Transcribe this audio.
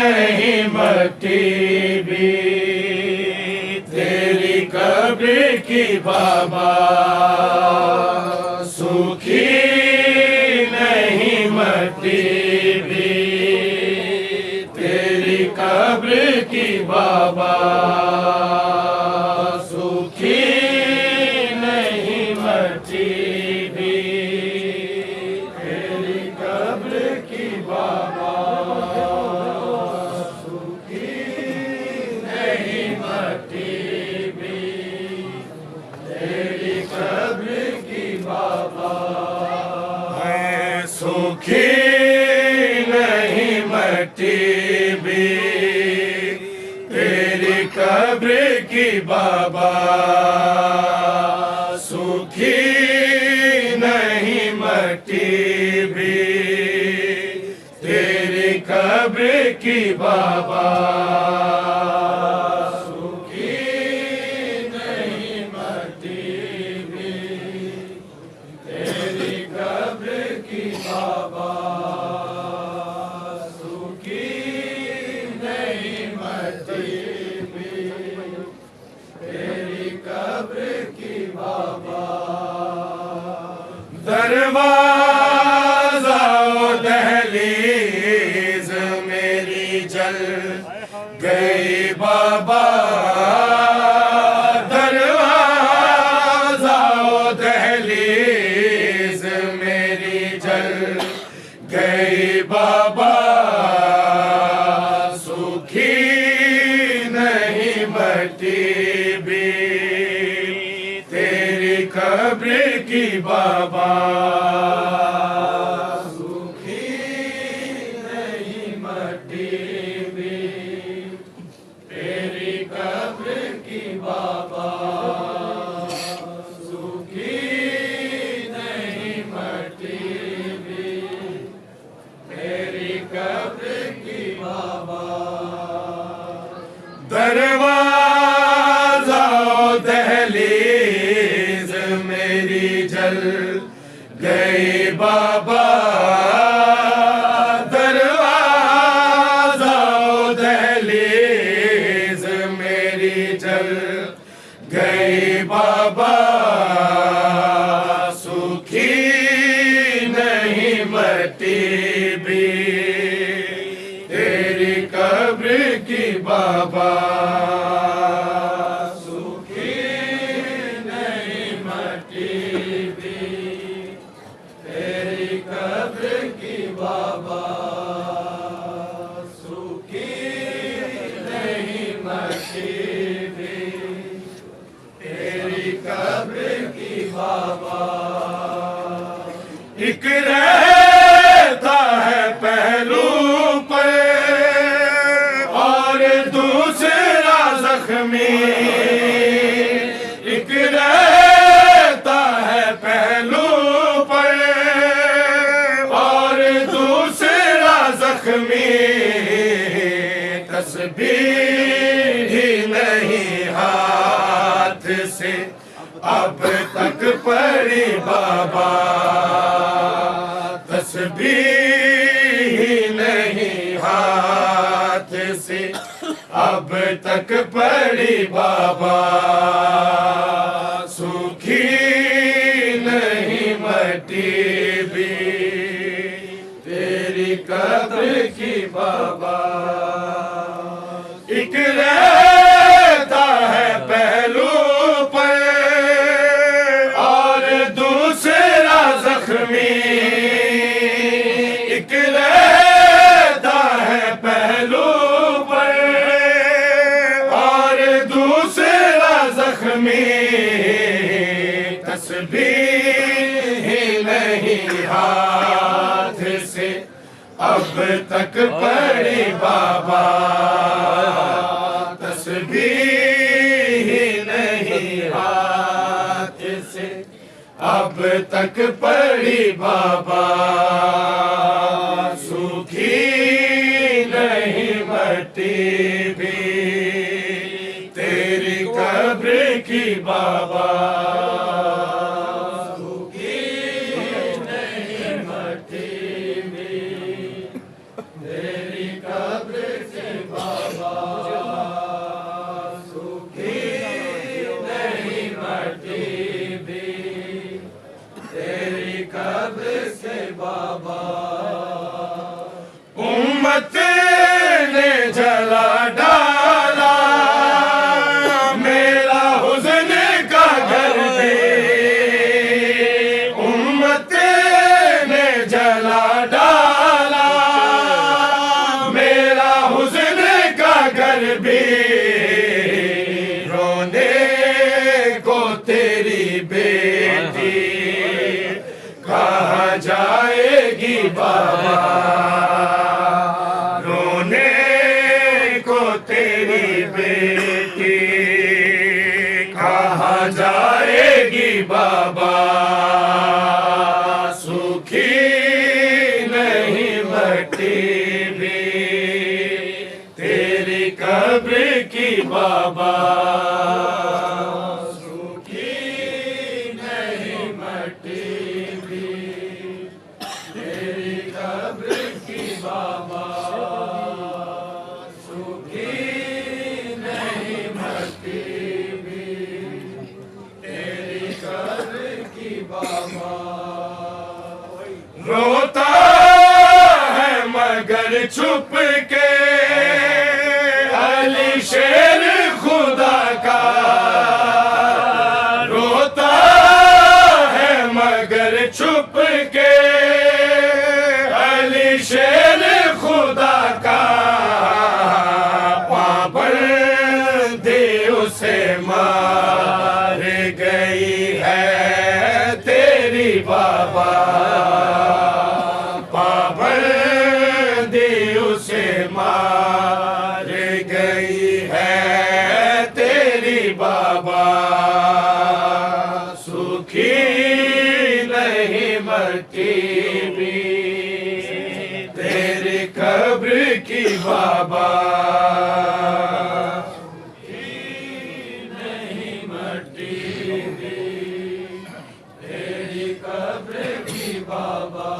नहीं मट्टी भी तेरी कब्र की बाबा, सूखी नहीं मट्टी भी तेरी कब्र की बाबा, सूखी नहीं मट्टी भी तेरी कब्र की बाबा, सूखी नहीं मट्टी भी तेरी कब्र की बाबा, है सूखी नहीं मट्टी भी तेरी कब्र की बाबा, सूखी नहीं मट्टी भी तेरी कब्र की बाबा, सूखी नहीं मट्टी भी तेरी कब्र की बाबा, सूखी नहीं मट्टी भी तेरी कब्र की बाबा, दरवाजा दहलीज मेरी जल गई बाबा, दरवाजा दहलीज मेरी जल गई बाबा, सूखी नहीं मट्टी भी तेरी कब्र की बाबा, सूखी नहीं मट्टी भी तेरी कब्र की बाबा, सूखी नहीं मट्टी भी तेरी कब्र की बाबा, दरवाजा दहलीज मेरी जल गई बाबा, दरवाजा दहलीज मेरी जल गई बाबा, सूखी नहीं मट्टी भी तेरी कब्र की बाबा, सूखी नहीं मट्टी भी तेरी कब्र की बाबा, सूखी नहीं मट्टी भी तेरी कब्र की बाबा, एक रहता है पहलू पर और दूसरा जख्मी, एक रहता है पहलू पर और दूसरा जख्मी, तस्बीह ही नहीं हाथ से अब तक पड़ी बाबा, तस्बीह ही नहीं हाथ से अब तक पड़ी बाबा, सूखी नहीं मट्टी भी तेरी कब्र की बाबा, एक रहता है पहलू पर और दूसरा जख्मी, एक रहता है पहलू पर और दूसरा जख्मी, तस्बीह नहीं हाथ से अब तक पड़ी बाबा, तस्बीह नहीं हाथ से अब तक पड़ी बाबा, सूखी नहीं मट्टी भी तेरी कब्र की बाबा, सूखी नहीं मट्टी भी तेरी कब्र की जला डाला, मेरा हुज़्न का घर भी उम्मत ने जला डाला, मेरा हुज़्न का घर भी रोने को तेरी बेटी कहाँ जाएगी बाबा, रोने को तेरी बेटी कहाँ जाएगी बाबा, सूखी नहीं मट्टी भी तेरी कब्र की बाबा, सूखी नहीं मट्टी भी तेरी कब्र की बाबा, सूखी नहीं मट्टी भी तेरी कब्र की बाबा। रोता है मगर छुप के अली शेर खुदा का, रोता है मगर छुप के अली शेर खुदा का, पाबंदी उसे मार गई है तेरी बाबा, पाबंदी उसे मार गई है तेरी बाबा, सूखी नहीं मट्टी भी तेरी कब्र की बाबा, नहीं मट्टी भी तेरी कब्र की बाबा।